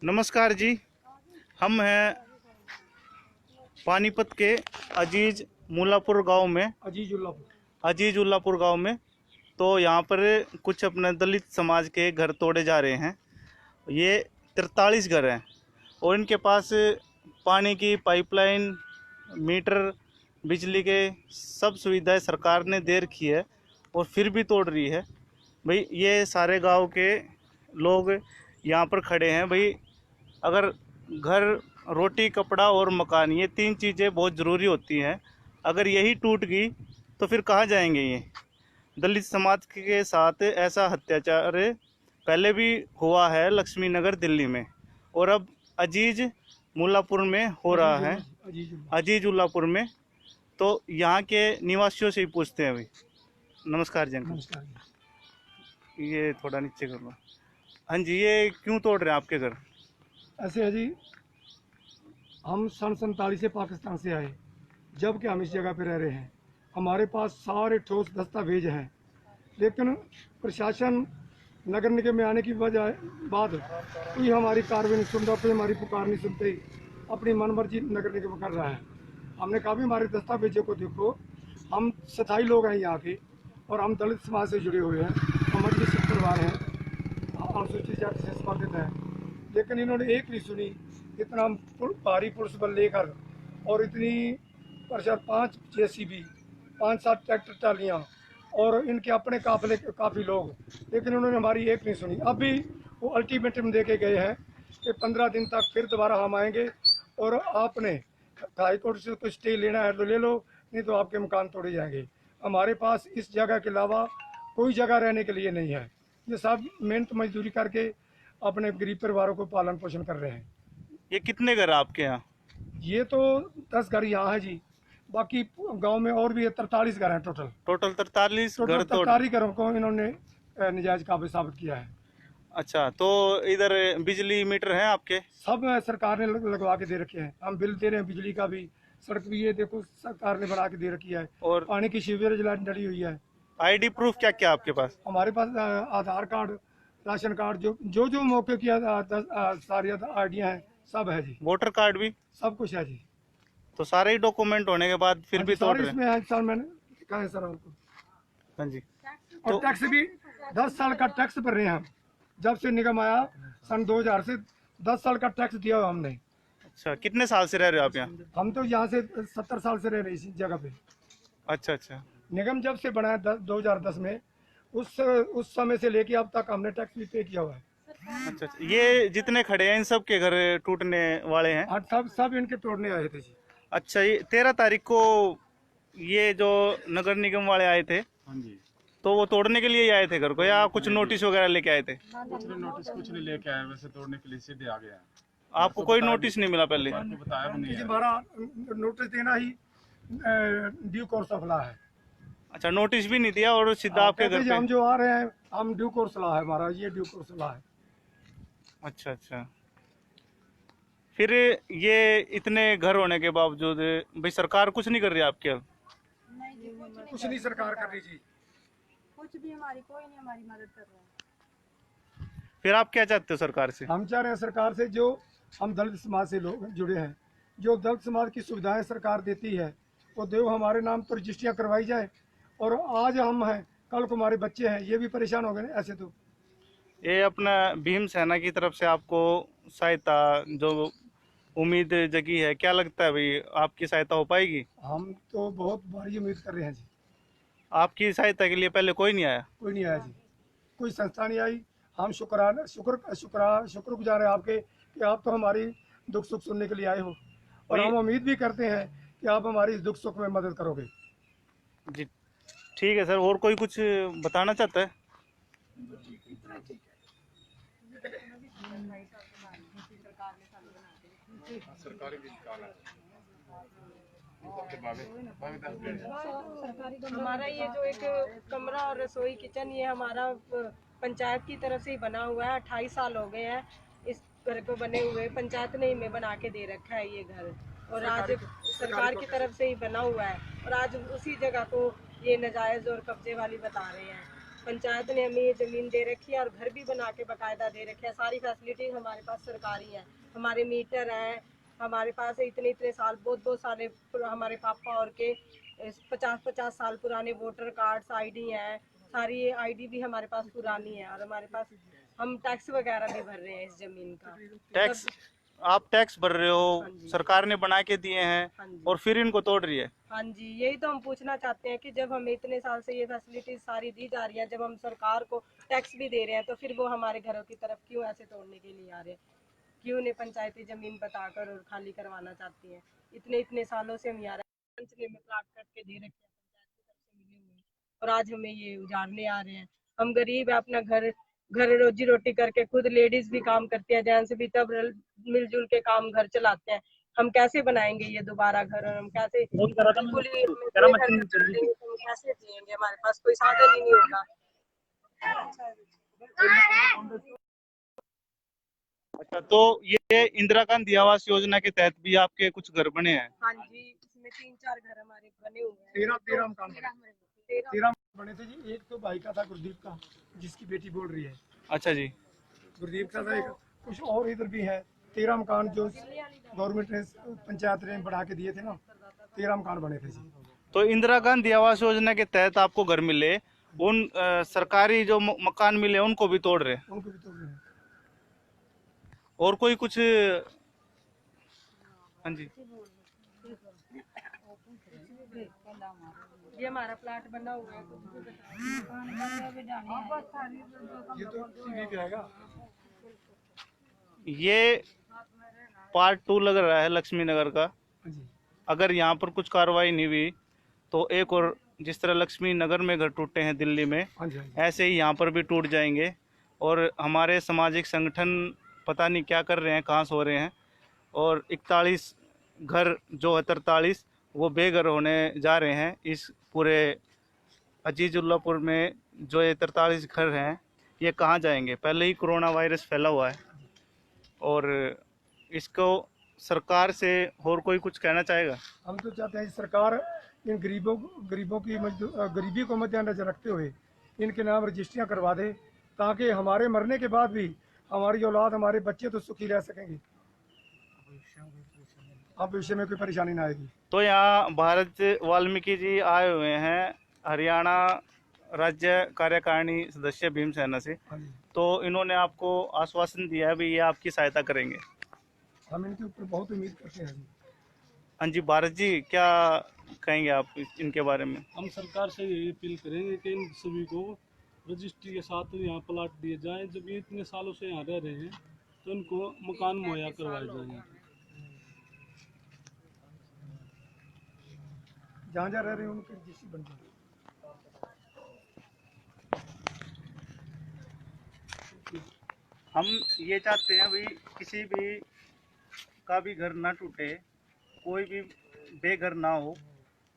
नमस्कार जी। हम हैं पानीपत के अजीज मुल्लापुर गांव में। अजीज उल्लापुर गांव में तो यहाँ पर कुछ अपने दलित समाज के घर तोड़े जा रहे हैं। ये 43 घर हैं और इनके पास पानी की पाइपलाइन, मीटर, बिजली के सब सुविधाएं सरकार ने दे रखी है और फिर भी तोड़ रही है। भाई ये सारे गांव के लोग यहाँ पर खड़े हैं। भाई अगर घर, रोटी, कपड़ा और मकान, ये 3 चीज़ें बहुत ज़रूरी होती हैं। अगर यही टूट गई तो फिर कहाँ जाएंगे ये। दलित समाज के साथ ऐसा अत्याचार पहले भी हुआ है लक्ष्मी नगर दिल्ली में, और अब अजीज मुल्लापुर में हो रहा है, अजीज उल्लापुर में। तो यहाँ के निवासियों से ही पूछते हैं। भाई नमस्कार जी। नमस्कार। ये थोड़ा नीचे कर लो। हाँ जी, ये क्यों तोड़ रहे हैं आपके घर? ऐसे है जी, हम सन 47 से पाकिस्तान से आए, जब कि हम इस जगह पे रह रहे हैं। हमारे पास सारे ठोस दस्तावेज हैं, लेकिन प्रशासन नगर निगम में आने की वजह बाद कोई हमारी कार्रवाई नहीं सुनता, कोई हमारी पुकार नहीं सुनते, अपनी मनमर्जी नगर निगम कर रहा है। हमने कहा भी हमारे दस्तावेजों को देखो, हम स्थायी लोग हैं यहाँ के और हम दलित समाज से जुड़े हुए हैं, हम मजलिस परिवार हैं, अनुसूचित जाति से संबंधित हैं। लेकिन इन्होंने एक नहीं सुनी। इतना भारी पुलिस बल लेकर और इतनी प्रचार, 5 JCB, 5-7 ट्रैक्टर ट्रालियाँ और इनके अपने काफिले काफ़ी लोग, लेकिन उन्होंने हमारी एक नहीं सुनी। अभी वो अल्टीमेटम दे के गए हैं कि 15 दिन तक फिर दोबारा हम आएंगे और आपने हाई कोर्ट से कोई स्टे लेना है तो ले लो, नहीं तो आपके मकान तोड़े जाएंगे। हमारे पास इस जगह के अलावा कोई जगह रहने के लिए नहीं है। ये सब मेहनत मजदूरी करके अपने गरीब परिवारों को पालन पोषण कर रहे हैं। ये कितने घर आपके यहाँ? ये तो 10 घर यहाँ है जी, बाकी गांव में और भी 43 घर हैं टोटल 43 घर तोड़। 43 घरों को इन्होंने नाजायज काबिल साबित किया है। अच्छा, तो इधर बिजली मीटर है आपके? सब सरकार ने लगवा के दे रखे हैं, हम बिल दे रहे हैं बिजली का भी, सड़क भी ये देखो सरकार ने बना के दे रखी है, और पानी की सीवरेज लाइन डली हुई है। आईडी प्रूफ क्या क्या आपके पास? हमारे पास आधार कार्ड, राशन कार्ड, जो मौके की सारी आईडियाँ हैं, सब है जी। वोटर कार्ड भी? सब कुछ है जी। तो सारे ही डॉक्यूमेंट होने के बाद फिर भी तोड़ रहे हैं? इसमें है सर, मैंने कहा है सर आपको। हाँ जी। और टैक्स भी 10 साल का टैक्स भर रहे हैं हम, जब से निगम आया सन 2000 से 10 साल का टैक्स दिया हुआ हमने। अच्छा, कितने साल से रह रहे हो आप यहाँ? हम तो यहाँ से 70 साल से रह रहे इसी जगह पे। अच्छा अच्छा। निगम जब से बना है 2010 में, उस समय से लेके अब तक हमने टैक्स भी पे किया हुआ है। अच्छा अच्छा। ये जितने खड़े हैं इन सब के घर टूटने वाले हैं? हाँ, सब इनके तोड़ने आए थे जी। अच्छा, ये 13 तारीख को ये जो नगर निगम वाले आए थे, हाँ जी, तो वो तोड़ने के लिए ही आए थे घर को, या कुछ नोटिस वगैरह लेके आए थे? कुछ नहीं लेके आए, वैसे तोड़ने के लिए सीधे आ गया। आपको कोई नोटिस नहीं मिला पहले? बताया भी नहीं है। हमारा नोटिस देना ही ड्यू कोर्स ऑफ लॉ है। अच्छा, नोटिस भी नहीं दिया और सीधा आपके घर पे? हम जो आ रहे हैं, हम ड्यू कोर्स लॉ है हमारा, ये ड्यू कोर्स लॉ है। अच्छा अच्छा। फिर ये इतने घर होने के बावजूद भाई सरकार कुछ नहीं कर रही आपके? अब कुछ नहीं सरकार कर रही जी, कुछ भी हमारी कोई नहीं हमारी मदद कर रहा है। फिर आप क्या चाहते हो सरकार से? हम चाह रहे हैं सरकार से, जो हम दलित समाज से लोग जुड़े हैं, जो दलित समाज की सुविधाएं सरकार देती है वो देव हमारे नाम पर रजिस्ट्रियाँ करवाई जाए। और आज हम हैं, कल को हमारे बच्चे हैं, ये भी परेशान हो गए ना ऐसे। तो ये अपना भीम सेना की तरफ से आपको सहायता जो उम्मीद जगी है, क्या लगता है भाई आपकी सहायता हो पाएगी? हम तो बहुत भारी उम्मीद कर रहे हैं जी। आपकी सहायता के लिए पहले कोई नहीं आया? कोई नहीं आया जी, कोई संस्था नहीं आई। हम शुक्रगुजार है आपके कि आप तो हमारी दुख सुख सुनने के लिए आए हो, और हम उम्मीद भी करते हैं कि आप हमारी इस दुख सुख में मदद करोगे जी। ठीक है सर, और कोई कुछ बताना चाहता है? हमारा ये जो एक कमरा और रसोई किचन, ये हमारा पंचायत की तरफ से ही बना हुआ है। 28 साल हो गए हैं इस घर को बने हुए, पंचायत ने हमें बना के दे रखा है ये घर, और आज सरकार की तरफ से ही बना हुआ है। और आज उसी जगह को ये नाजायज और कब्जे वाली बता रहे हैं। पंचायत ने हमें ये ज़मीन दे रखी है और घर भी बना के बाकायदा दे रखे हैं। सारी फैसिलिटीज़ हमारे पास सरकारी हैं, हमारे मीटर हैं, हमारे पास इतने इतने साल बहुत सारे हमारे पापा और के 50-50 साल पुराने वोटर कार्ड्स, आईडी हैं, सारी ये आईडी भी हमारे पास पुरानी है। और हमारे पास हम टैक्स वगैरह भी भर रहे हैं इस ज़मीन का। टैक्स आप टैक्स भर रहे हो, हाँ जी। सरकार ने बना के दिए हैं हाँ जी। और फिर इनको तोड़ रही है। हाँ जी, यही तो हम पूछना चाहते हैं कि जब हमें इतने साल से ये फैसिलिटीज सारी दी जा रही है, जब हम सरकार को टैक्स भी दे रहे हैं, तो फिर वो हमारे घरों की तरफ क्यों ऐसे तोड़ने के लिए आ रहे हैं? क्यों उन्हें पंचायती जमीन बताकर और खाली करवाना चाहती हैं? इतने इतने सालों से हम यहाँ पंचले में प्लाट करके दे रखे हैं, पंचायत की तरफ से मिले हुए हैं, और आज हमें ये उजाड़ने आ रहे हैं। हम गरीब है, अपना घर घर रोजी रोटी करके, खुद लेडीज भी काम करती है, जेंट्स भी, तब मिलजुल के काम घर चलाते हैं। हम कैसे बनाएंगे ये दोबारा घर, और हम कैसे बिल्कुल ही हमें बेघर कर देंगे, तो हम कैसे जिएंगे? हमारे पास कोई साधन ही नहीं होगा। अच्छा, तो ये इंदिरा गांधी आवास योजना के तहत भी आपके कुछ घर बने हैं? हाँ जी, इसमें 3-4 घर हमारे बने हुए हैं। 13 मकान बने। 13 बने थे जी। एक तो भाई का था, गुरदीप का, जिसकी बेटी बोल रही है। अच्छा जी। गुरदीप का था एक, कुछ और इधर भी है। 13 मकान जो गवर्नमेंट ने, पंचायत ने बढ़ा के दिए थे ना, 13 मकान बने थे जी। तो इंदिरा गांधी आवास योजना के तहत आपको घर मिले, उन सरकारी जो मकान मिले उनको भी तोड़ रहे हैं। उनको भी तोड़ रहे हैं। और कोई कुछ? हाँ जी। ये हमारा प्लाट बना हुआ है, कुछ भी ये तो टीवी पे आएगा। ये पार्ट 2 लग रहा है लक्ष्मी नगर का। हाँ जी। अगर यहाँ पर कुछ कार्रवाई नहीं हुई तो एक और, जिस तरह लक्ष्मी नगर में घर टूटे हैं दिल्ली में, हाँ जी, हाँ जी। ऐसे ही यहाँ पर भी टूट जाएंगे। और हमारे सामाजिक संगठन पता नहीं क्या कर रहे हैं, कहाँ सो रहे हैं। और 41 घर जो है 43 वो बेघर होने जा रहे हैं। इस पूरे अजीजुल्लापुर में जो ये 43 घर हैं, ये कहाँ जाएंगे? पहले ही कोरोना वायरस फैला हुआ है और इसको सरकार से और कोई कुछ कहना चाहेगा? हम तो चाहते हैं कि सरकार इन गरीबों की गरीबी को मद्देनजर रखते हुए इनके नाम रजिस्ट्रियाँ करवा दे, ताकि हमारे मरने के बाद भी हमारी औलाद, हमारे बच्चे तो सुखी रह सकेंगे। अब भविष्य में कोई परेशानी ना आएगी। तो यहाँ भारत वाल्मीकि जी आए हुए हैं, हरियाणा राज्य कार्यकारिणी सदस्य भीमसेना से। हाँ जी। तो इन्होंने आपको आश्वासन दिया है भी ये आपकी सहायता करेंगे। हम इनके ऊपर बहुत उम्मीद करते हैं। हाँ जी, भारत जी क्या कहेंगे आप इनके बारे में? हम सरकार से यही अपील करेंगे कि इन सभी को रजिस्ट्री के साथ यहाँ प्लाट दिए जाएं। जब ये इतने सालों से यहाँ रह रहे हैं तो इनको मकान मुहैया करवाए जाएं। जहाँ जहाँ रह रहे हैं उनकी रजिस्ट्री बन जाए। हम ये चाहते हैं भाई किसी भी का भी घर ना टूटे, कोई भी बेघर ना हो।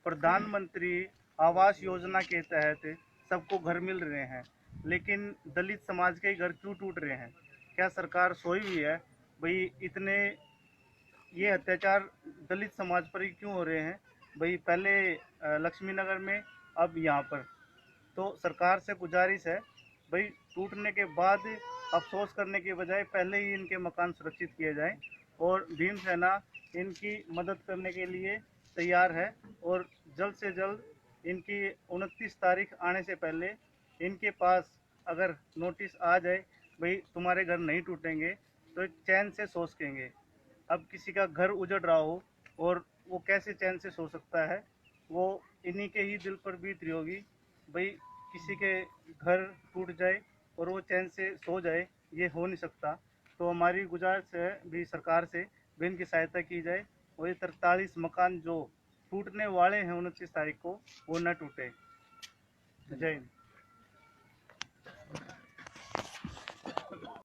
प्रधानमंत्री आवास योजना के तहत सबको घर मिल रहे हैं, लेकिन दलित समाज के घर क्यों टूट रहे हैं? क्या सरकार सोई हुई है? भाई इतने ये अत्याचार दलित समाज पर ही क्यों हो रहे हैं? भाई पहले लक्ष्मी नगर में, अब यहाँ पर। तो सरकार से गुजारिश है भाई टूटने के बाद अफसोस करने के बजाय पहले ही इनके मकान सुरक्षित किए जाएं। और भीमसेना इनकी मदद करने के लिए तैयार है और जल्द से जल्द इनकी 29 तारीख आने से पहले इनके पास अगर नोटिस आ जाए भाई तुम्हारे घर नहीं टूटेंगे, तो चैन से सो सकेंगे। अब किसी का घर उजड़ रहा हो और वो कैसे चैन से सो सकता है? वो इन्हीं के ही दिल पर बीत रही होगी भाई किसी के घर टूट जाए और वो चैन से सो जाए, ये हो नहीं सकता। तो हमारी गुजारिश है भी सरकार से भी इनकी सहायता की जाए और ये 43 मकान जो टूटने वाले हैं 29 तारीख को, वो न टूटे। जय हिंद।